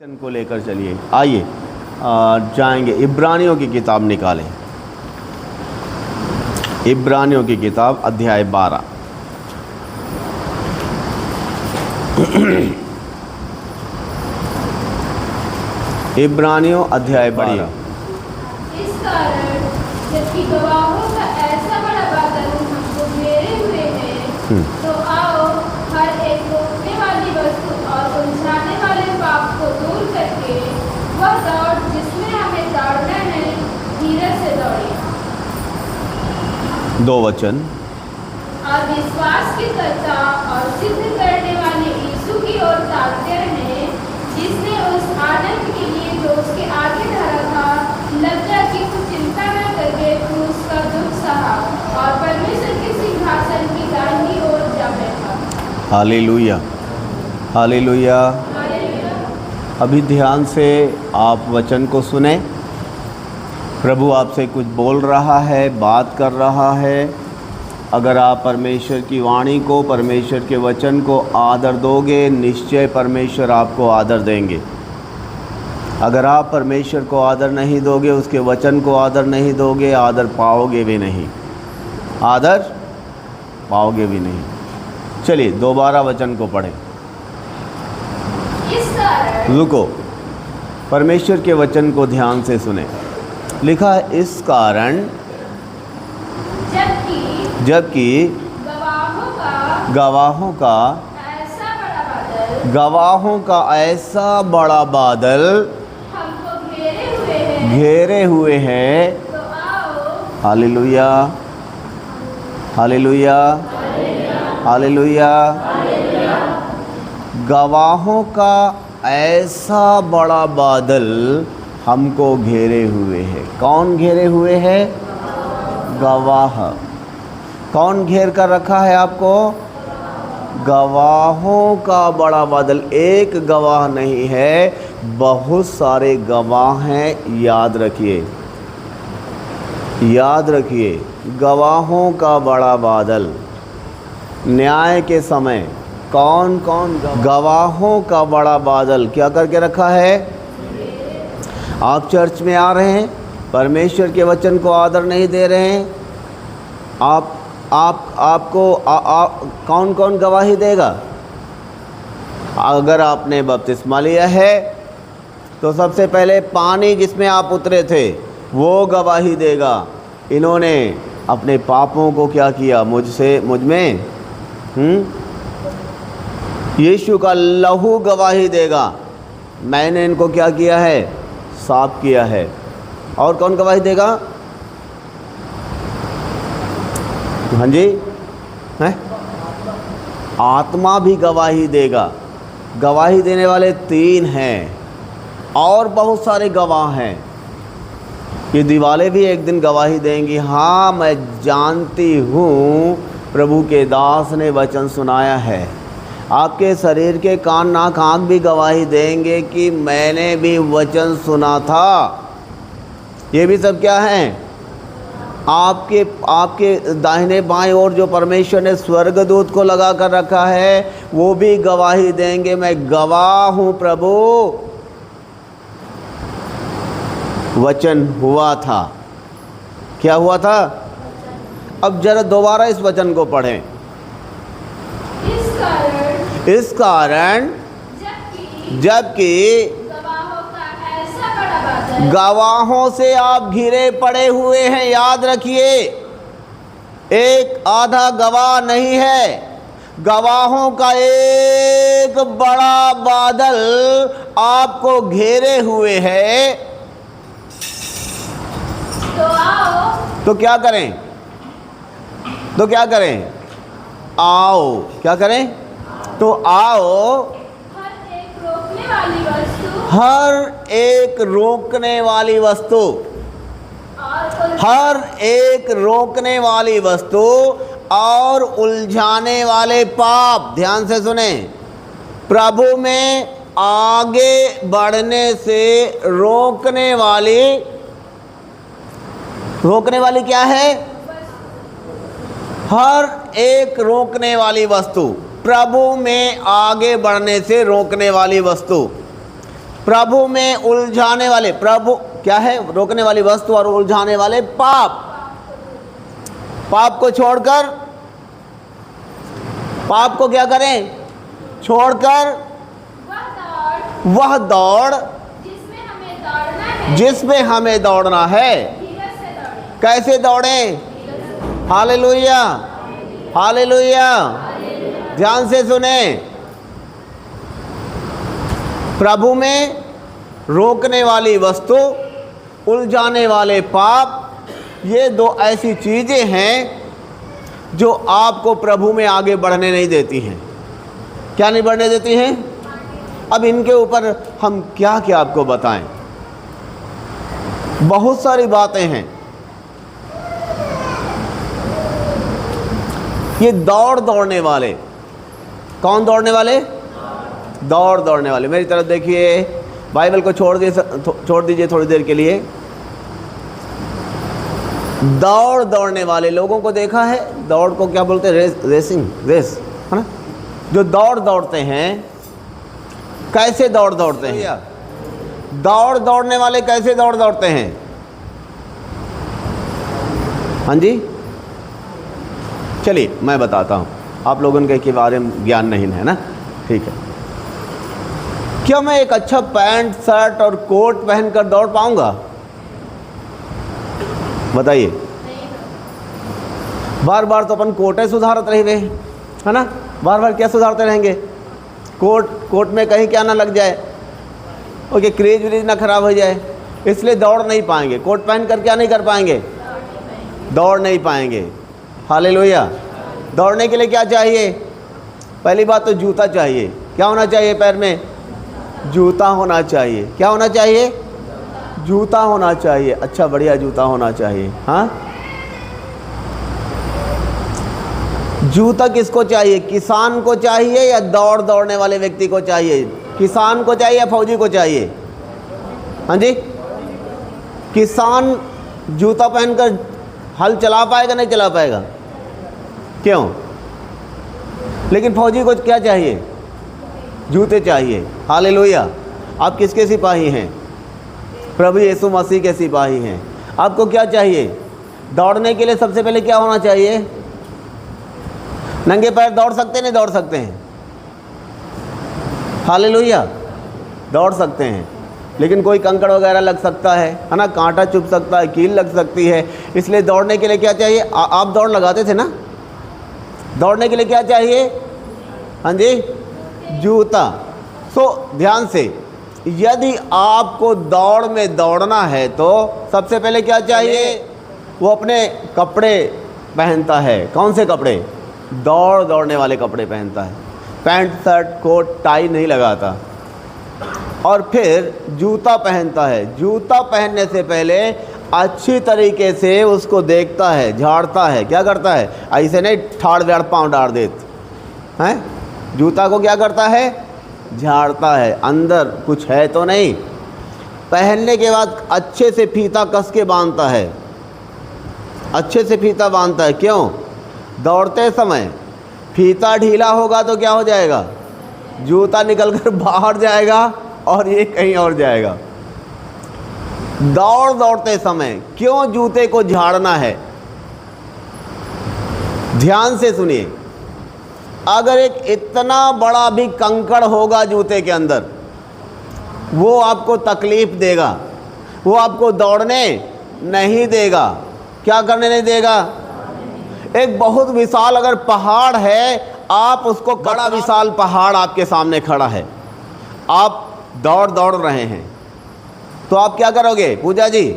को लेकर चलिए। आइए जाएंगे, इब्रानियों की किताब निकालें। इब्रानियों की किताब अध्याय 12। इब्रानियों अध्याय 12। इस कारण जबकि गवाहों का ऐसा बड़ा बादल हमको घेरे हुए है, तो आओ हर एक रोकने वाली वस्तु और उलझाने वाले पाप को दूर करके वह दौड़ जिसमें हमें दौड़ना है, धीरज से दौड़े। 2 वचन। और विश्वास के कर्ता और सिद्ध करने वाले यीशु की ओर ताकते रहे, जिसने उस आनंद के लिए जो उसके आगे धरा था, लज्जा की कुछ चिंता न करके क्रूस का दुख सहा और परमेश्वर के सिंहासन की दाहिनी ओर जा बैठा। Hallelujah, hallelujah. अभी ध्यान से आप वचन को सुने। प्रभु आपसे कुछ बोल रहा है, बात कर रहा है। अगर आप परमेश्वर की वाणी को, परमेश्वर के वचन को आदर दोगे, निश्चय परमेश्वर आपको आदर देंगे। अगर आप परमेश्वर को आदर नहीं दोगे, उसके वचन को आदर नहीं दोगे, आदर पाओगे भी नहीं, आदर पाओगे भी नहीं। चलिए दोबारा वचन को पढ़ें। इस कारण रुको, परमेश्वर के वचन को ध्यान से सुने। लिखा है इस कारण जबकि गवाहों का ऐसा बड़ा बादल गवाहों का ऐसा बड़ा बादल हमको घेरे हुए हैं, तो आओ हालेलुया, हालेलुया, हालेलुया। गवाहों का ऐसा बड़ा बादल हमको घेरे हुए है। कौन घेरे हुए है? गवाह। कौन घेर कर रखा है आपको? गवाहों का बड़ा बादल। एक गवाह नहीं है, बहुत सारे गवाह हैं। याद रखिए, याद रखिए, गवाहों का बड़ा बादल। न्याय के समय कौन कौन गवाहों का बड़ा बादल क्या करके रखा है? आप चर्च में आ रहे हैं, परमेश्वर के वचन को आदर नहीं दे रहे हैं, आपको कौन कौन गवाही देगा? अगर आपने बपतिस्मा लिया है तो सबसे पहले पानी जिसमें आप उतरे थे वो गवाही देगा। इन्होंने अपने पापों को क्या किया? मुझ में यीशु का लहू गवाही देगा, मैंने इनको क्या किया है? साफ किया है। और कौन गवाही देगा? हाँ जी, हैं? आत्मा भी गवाही देगा। गवाही देने वाले 3 हैं और बहुत सारे गवाह हैं। ये दीवालें भी एक दिन गवाही देंगी। हाँ, मैं जानती हूँ, प्रभु के दास ने वचन सुनाया है। आपके शरीर के कान, नाक, आँख भी गवाही देंगे कि मैंने भी वचन सुना था। ये भी सब क्या हैं? आपके दाहिने बाएं ओर जो परमेश्वर ने स्वर्गदूत को लगा कर रखा है, वो भी गवाही देंगे, मैं गवाह हूँ प्रभु, वचन हुआ था। क्या हुआ था? अब जरा दोबारा इस वचन को पढ़ें। इस कारण जबकि गवाहों से आप घिरे पड़े हुए हैं। याद रखिए, एक आधा गवाह नहीं है, गवाहों का एक बड़ा बादल आपको घेरे हुए है। तो आओ, तो क्या करें? तो क्या करें? आओ, क्या करें? तो आओ, हर एक रोकने वाली वस्तु, हर एक रोकने वाली वस्तु और उलझाने वाले पाप, ध्यान से सुने, प्रभु में आगे बढ़ने से रोकने वाली क्या है? हर एक रोकने वाली वस्तु, प्रभु में आगे बढ़ने से रोकने वाली वस्तु। प्रभु में उलझाने वाले, प्रभु क्या है? रोकने वाली वस्तु और उलझाने वाले पाप। पाप को छोड़कर, पाप को क्या करें? छोड़कर वह दौड़ जिसमें हमें दौड़ना है। कैसे दौड़ें? Hallelujah, hallelujah. ध्यान से सुने, प्रभु में रोकने वाली वस्तु, उलझाने वाले पाप, ये दो ऐसी चीज़ें हैं जो आपको प्रभु में आगे बढ़ने नहीं देती हैं। क्या नहीं बढ़ने देती हैं? अब इनके ऊपर हम क्या क्या आपको बताएं? बहुत सारी बातें हैं। ये दौड़ने वाले, कौन दौड़ने वाले? दौड़ने वाले। मेरी तरफ देखिए, बाइबल को छोड़ दीजिए थोड़ी देर के लिए। दौड़ने वाले लोगों को देखा है? दौड़ को क्या बोलते हैं? रेस, है ना? जो दौड़ते हैं, कैसे दौड़ते हैं? दौड़ने वाले कैसे दौड़ते हैं? हाँ जी, चलिए मैं बताता हूँ। आप लोगों के बारे में ज्ञान नहीं है ना, ठीक है। क्या मैं एक अच्छा पैंट, शर्ट और कोट पहनकर दौड़ पाऊंगा? बताइए। बार बार तो अपन कोटे सुधारते रहे, है ना? बार बार क्या सुधारते रहेंगे? कोट में कहीं क्या ना लग जाए, ओके, क्रेज व्रेज ना खराब हो जाए, इसलिए दौड़ नहीं पाएंगे। कोट पहन कर क्या नहीं कर पाएंगे? दौड़ नहीं पाएंगे। हालेलुया। दौड़ने के लिए क्या चाहिए? पहली बात तो जूता चाहिए। क्या होना चाहिए पैर में? जूता होना चाहिए। क्या होना चाहिए? जूता होना चाहिए। अच्छा, बढ़िया जूता होना चाहिए। हाँ, जूता किसको चाहिए? किसान को चाहिए या दौड़ने वाले व्यक्ति को चाहिए? किसान को चाहिए या फौजी को चाहिए? हाँ जी, किसान जूता पहनकर हल चला पाएगा? नहीं चला पाएगा। क्यों? लेकिन फौजी को क्या चाहिए? जूते चाहिए। हालेलुया। आप किसके सिपाही हैं? प्रभु यीशु मसीह के सिपाही हैं। आपको क्या चाहिए? दौड़ने के लिए सबसे पहले क्या होना चाहिए? नंगे पैर दौड़ सकते नहीं दौड़ सकते हैं? हालेलुया, दौड़ सकते हैं। लेकिन कोई कंकड़ वगैरह लग सकता है ना? कांटा चुभ सकता है, कील लग सकती है। इसलिए दौड़ने के लिए क्या चाहिए? आप दौड़ लगाते थे ना? दौड़ने के लिए क्या चाहिए? हाँ जी, जूता। ध्यान से, यदि आपको दौड़ में दौड़ना है तो सबसे पहले क्या चाहिए? वो अपने कपड़े पहनता है। कौन से कपड़े? दौड़ने वाले कपड़े पहनता है। पैंट, शर्ट, कोट, टाई नहीं लगाता। और फिर जूता पहनता है। जूता पहनने से पहले अच्छी तरीके से उसको देखता है, झाड़ता है। क्या करता है? ऐसे नहीं ठाड़ व्याड़ पाँव डाल देता है। जूता को क्या करता है? झाड़ता है, अंदर कुछ है तो नहीं। पहनने के बाद अच्छे से फीता कस के बांधता है। अच्छे से फीता बांधता है। क्यों? दौड़ते समय फीता ढीला होगा तो क्या हो जाएगा? जूता निकलकर बाहर जाएगा और ये कहीं और जाएगा। दौड़ते समय क्यों जूते को झाड़ना है? ध्यान से सुनिए। अगर एक इतना बड़ा भी कंकड़ होगा जूते के अंदर, वो आपको तकलीफ देगा, वो आपको दौड़ने नहीं देगा। क्या करने नहीं देगा? एक बहुत विशाल अगर पहाड़ है, आप उसको, बड़ा विशाल पहाड़ आपके सामने खड़ा है, आप दौड़ रहे हैं, तो आप क्या करोगे पूजा जी?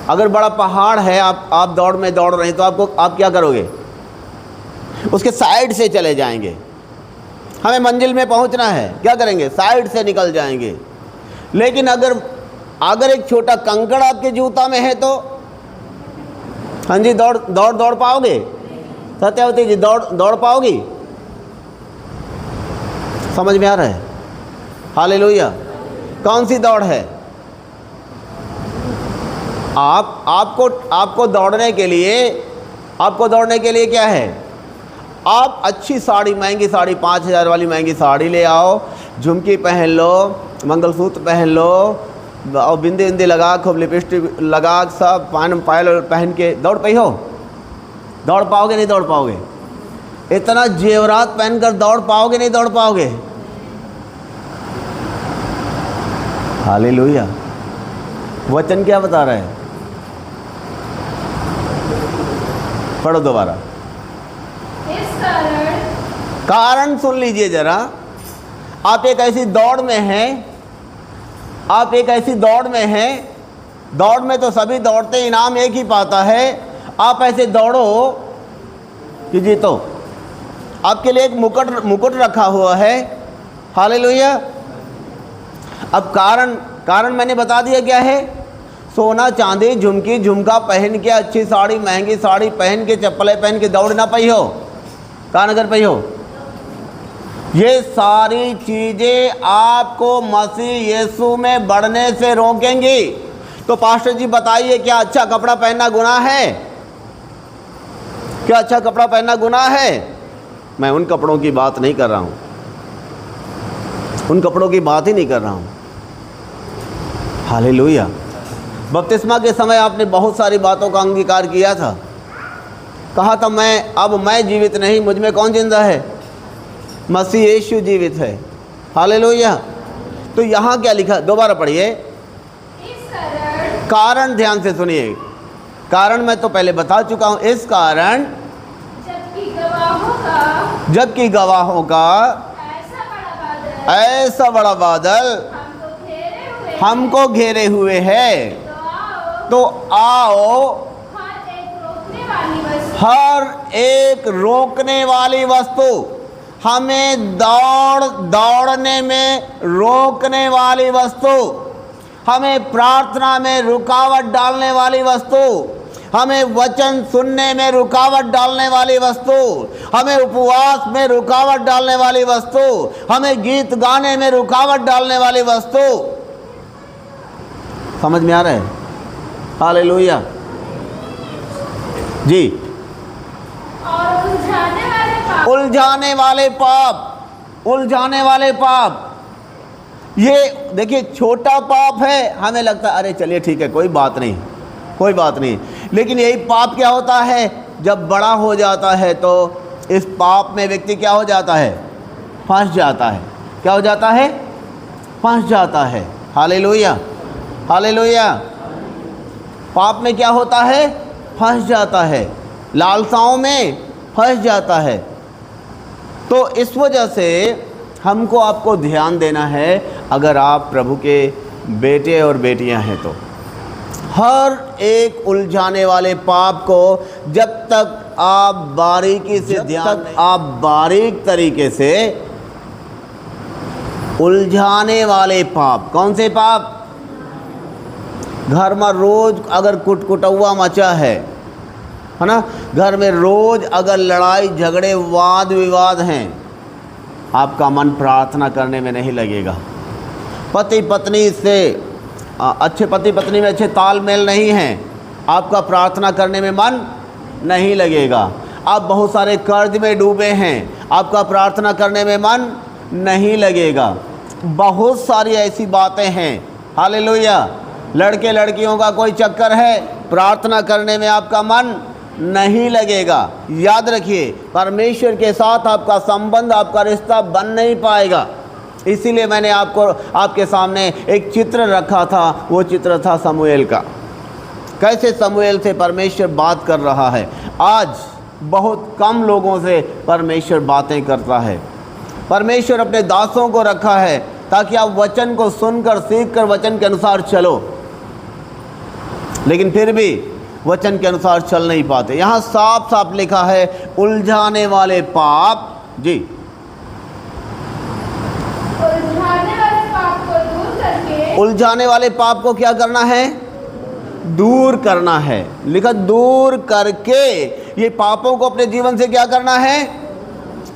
अगर बड़ा पहाड़ है, आप दौड़ रहे हैं, तो आप क्या करोगे? उसके साइड से चले जाएंगे। हमें मंजिल में पहुंचना है, क्या करेंगे? साइड से निकल जाएंगे। लेकिन अगर एक छोटा कंकड़ आपके जूता में है तो हाँ जी, दौड़ पाओगे? सत्यावती जी, दौड़ पाओगी? समझ में आ रहा है? हालेलुया। कौन सी दौड़ है? आपको दौड़ने के लिए क्या है? आप अच्छी साड़ी, महंगी साड़ी, 5,000 वाली महंगी साड़ी ले आओ, झुमकी पहन लो, मंगलसूत्र पहन लो और बिंदी बिंदी लगा, खूब लिपस्टिक लगा, सब पान पायल पहन के दौड़ पाई हो? दौड़ पाओगे? नहीं दौड़ पाओगे। इतना जेवरात पहनकर दौड़ पाओगे? नहीं दौड़ पाओगे। हालेलुया। वचन क्या बता रहा है? पढ़ो दोबारा। इस कारण सुन लीजिए जरा। आप एक ऐसी दौड़ में हैं, आप एक ऐसी दौड़ में हैं, दौड़ में तो सभी दौड़ते, इनाम एक ही पाता है। आप ऐसे दौड़ो कि जीतो। आपके लिए एक मुकुट रखा हुआ है। हालेलुया। अब कारण मैंने बता दिया क्या है। सोना चांदी झुमकी झुमका पहन के, अच्छी साड़ी महंगी साड़ी पहन के, चप्पलें पहन के दौड़ ना पाई हो, कहाँ नगर पाई हो। ये सारी चीज़ें आपको मसीह यीशु में बढ़ने से रोकेंगी। तो पास्टर जी बताइए, क्या अच्छा कपड़ा पहनना गुनाह है? क्या अच्छा कपड़ा पहनना गुनाह है? मैं उन कपड़ों की बात नहीं कर रहा हूँ, उन कपड़ों की बात ही नहीं कर रहा हूँ। हालेलुया। बपतिस्मा के समय आपने बहुत सारी बातों का अंगीकार किया था। कहा था अब मैं जीवित नहीं, मुझ में कौन जिंदा है? मसीह यीशु जीवित है। हालेलुया। तो यहाँ क्या लिखा, दोबारा पढ़िए। कारण ध्यान से सुनिए। कारण मैं तो पहले बता चुका हूँ। इस कारण जबकि गवाहों का ऐसा बड़ा बादल हमको घेरे हुए है, तो आओ हर एक रोकने वाली वस्तु, हमें दौड़ने में रोकने वाली वस्तु, हमें प्रार्थना में रुकावट डालने वाली वस्तु, हमें वचन सुनने में रुकावट डालने वाली वस्तु, हमें उपवास में रुकावट डालने वाली वस्तु, हमें गीत गाने में रुकावट डालने वाली वस्तु। समझ में आ रहा है? हालेलुया जी। और उलझाने वाले पाप, ये देखिए छोटा पाप है, हमें लगता है अरे चलिए ठीक है, कोई बात नहीं। लेकिन यही पाप क्या होता है, जब बड़ा हो जाता है तो इस पाप में व्यक्ति क्या हो जाता है? फंस जाता है। क्या हो जाता है? फंस जाता है। हालेलुया। पाप में क्या होता है? फंस जाता है, लालसाओं में फंस जाता है। तो इस वजह से हमको आपको ध्यान देना है, अगर आप प्रभु के बेटे और बेटियां हैं तो हर एक उलझाने वाले पाप को जब तक आप बारीकी से बारीक तरीके से उलझाने वाले पाप, कौन से पाप? घर में रोज अगर कुटकुटौआ मचा है ना, घर में रोज अगर लड़ाई झगड़े वाद विवाद हैं, आपका मन प्रार्थना करने में नहीं लगेगा। पति पत्नी से पति पत्नी में अच्छे तालमेल नहीं हैं, आपका प्रार्थना करने में मन नहीं लगेगा। आप बहुत सारे कर्ज में डूबे हैं, आपका प्रार्थना करने में मन नहीं लगेगा। बहुत सारी ऐसी बातें हैं। हालेलुया। लड़के लड़कियों का कोई चक्कर है, प्रार्थना करने में आपका मन नहीं लगेगा। याद रखिए, परमेश्वर के साथ आपका संबंध, आपका रिश्ता बन नहीं पाएगा। इसीलिए मैंने आपके सामने एक चित्र रखा था, वो चित्र था समूएल का। कैसे समूएल से परमेश्वर बात कर रहा है। आज बहुत कम लोगों से परमेश्वर बातें करता है। परमेश्वर अपने दासों को रखा है ताकि आप वचन को सुनकर सीखकर वचन के अनुसार चलो, लेकिन फिर भी वचन के अनुसार चल नहीं पाते। यहाँ साफ साफ लिखा है उलझाने वाले पाप। जी, उलझाने वाले पाप को क्या करना है? दूर करना है। लिखा दूर करके, ये पापों को अपने जीवन से क्या करना है?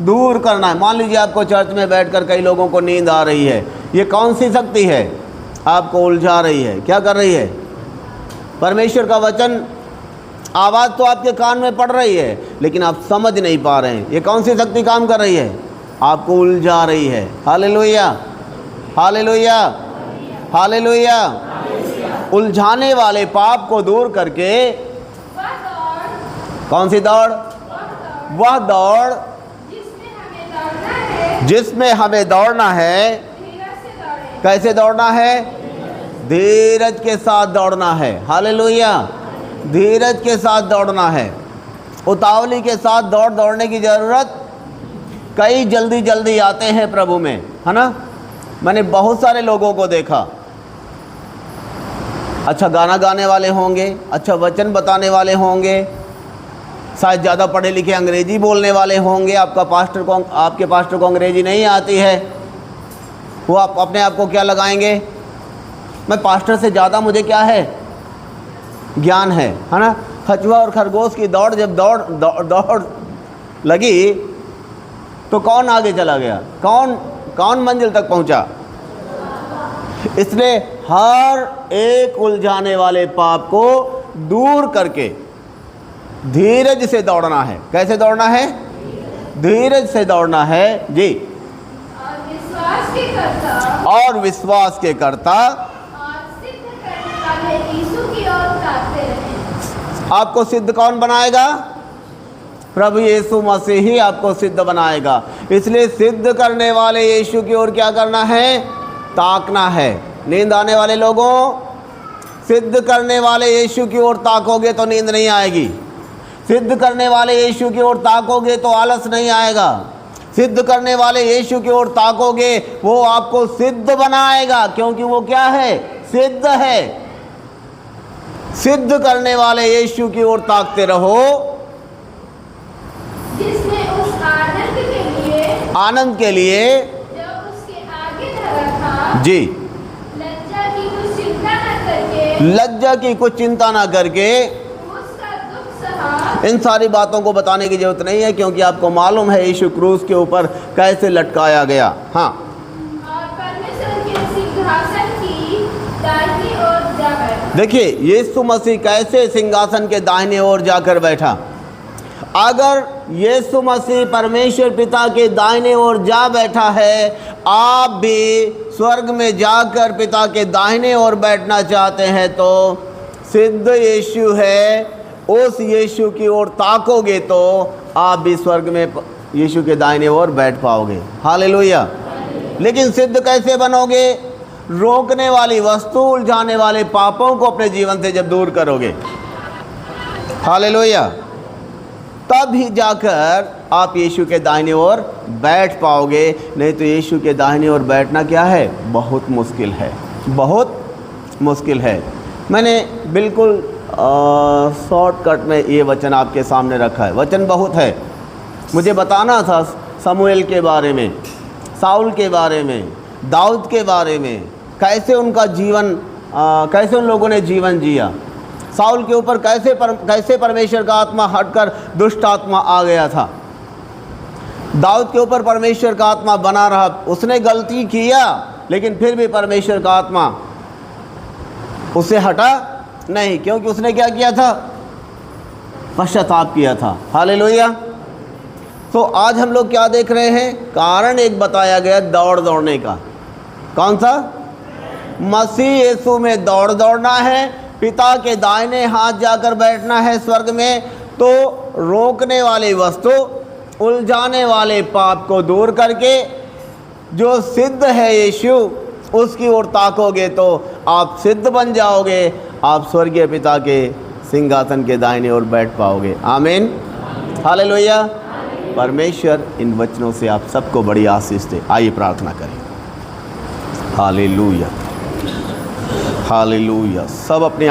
दूर करना है। मान लीजिए आपको चर्च में बैठकर कई लोगों को नींद आ रही है, ये कौन सी शक्ति है? आपको उलझा रही है। क्या कर रही है? परमेश्वर का वचन, आवाज़ तो आपके कान में पड़ रही है, लेकिन आप समझ नहीं पा रहे हैं। ये कौन सी शक्ति काम कर रही है? आपको उलझा रही है। हालेलुया। Hallelujah, hallelujah. उलझाने वाले पाप को दूर करके वह दौड़ कौन सी दौड़? वह दौड़ जिसमें हमें दौड़ना है, जिसमें हमें दौड़ना है। धीरज से दौड़े। कैसे दौड़ना है? धीरज के साथ दौड़ना है। हालेलुया, धीरज के साथ दौड़ना है। उतावली के साथ दौड़ने की ज़रूरत। कई जल्दी जल्दी आते हैं प्रभु में, है ना। मैंने बहुत सारे लोगों को देखा, अच्छा गाना गाने वाले होंगे, अच्छा वचन बताने वाले होंगे, शायद ज़्यादा पढ़े लिखे अंग्रेजी बोलने वाले होंगे। आपके पास्टर को अंग्रेजी नहीं आती है, वो आप अपने आप को क्या लगाएंगे? मैं पास्टर से ज़्यादा मुझे क्या है? ज्ञान है ना। कछुआ और खरगोश की दौड़ जब दौड़ लगी तो कौन आगे चला गया? कौन मंजिल तक पहुंचा? इसलिए हर एक उलझाने वाले पाप को दूर करके धीरज से दौड़ना है। कैसे दौड़ना है? धीरज से दौड़ना है जी। और विश्वास के कर्ता और विश्वास के कर्ता और सिद्ध करने वाले यीशु की ओर ताकते रहें। आपको सिद्ध कौन बनाएगा? प्रभु यीशु मसीह ही आपको सिद्ध बनाएगा। इसलिए सिद्ध करने वाले यीशु की ओर क्या करना है? ताकना है। नींद आने वाले लोगों, सिद्ध करने वाले यीशु की ओर ताकोगे तो नींद नहीं आएगी। सिद्ध करने वाले यीशु की ओर ताकोगे तो आलस नहीं आएगा। सिद्ध करने वाले यीशु की ओर ताकोगे, वो आपको सिद्ध बनाएगा, क्योंकि वो क्या है? सिद्ध है। सिद्ध करने वाले यीशु की ओर ताकते रहो, जिसने उस आनंद के लिए जो उसके आगे धरा था, जी, लज्जा की कुछ चिंता न करके, लज्जा की कुछ चिंता ना करके। उसका दुख सहा। इन सारी बातों को बताने की जरूरत नहीं है, क्योंकि आपको मालूम है यीशु क्रूस के ऊपर कैसे लटकाया गया। हाँ, और परमेश्वर के सिंहासन की दाहिनी ओर जा बैठा। देखिए यीशु मसीह कैसे सिंहासन के दाहिने ओर जाकर बैठा। अगर यीशु मसीह परमेश्वर पिता के दाहिने ओर जा बैठा है, आप भी स्वर्ग में जाकर पिता के दाहिने ओर बैठना चाहते हैं तो सिद्ध यीशु है, उस यीशु की ओर ताकोगे तो आप भी स्वर्ग में यीशु के दाहिने ओर बैठ पाओगे। हालेलुया। लेकिन सिद्ध कैसे बनोगे? रोकने वाली वस्तु, उलझाने वाले पापों को अपने जीवन से जब दूर करोगे, हालेलुया, तब ही जाकर आप यीशु के दाहिने ओर बैठ पाओगे। नहीं तो यीशु के दाहिने ओर बैठना क्या है? बहुत मुश्किल है, बहुत मुश्किल है। मैंने बिल्कुल शॉर्टकट में ये वचन आपके सामने रखा है। वचन बहुत है, मुझे बताना था शमूएल के बारे में, साउल के बारे में, दाऊद के बारे में, कैसे उनका जीवन, कैसे उन लोगों ने जीवन जिया। साउल के ऊपर कैसे परमेश्वर का आत्मा हटकर दुष्ट आत्मा आ गया था। दाऊद के ऊपर परमेश्वर का आत्मा बना रहा। उसने गलती किया, लेकिन फिर भी परमेश्वर का आत्मा उससे हटा नहीं, क्योंकि उसने क्या किया था? पश्चाताप किया था। हालेलुया। तो आज हम लोग क्या देख रहे हैं? कारण एक बताया गया दौड़ने का। कौन सा? मसीह यीशु में दौड़ना है, पिता के दाहिने हाथ जाकर बैठना है स्वर्ग में। तो रोकने वाली वस्तु, उलझाने वाले पाप को दूर करके जो सिद्ध है यीशु, उसकी ओर ताकोगे तो आप सिद्ध बन जाओगे। आप स्वर्गीय पिता के सिंहासन के दाहिने ओर बैठ पाओगे। आमीन, हालेलुया। परमेश्वर इन वचनों से आप सबको बड़ी आशीष दे। आइए प्रार्थना करें। Hallelujah, hallelujah. सब अपने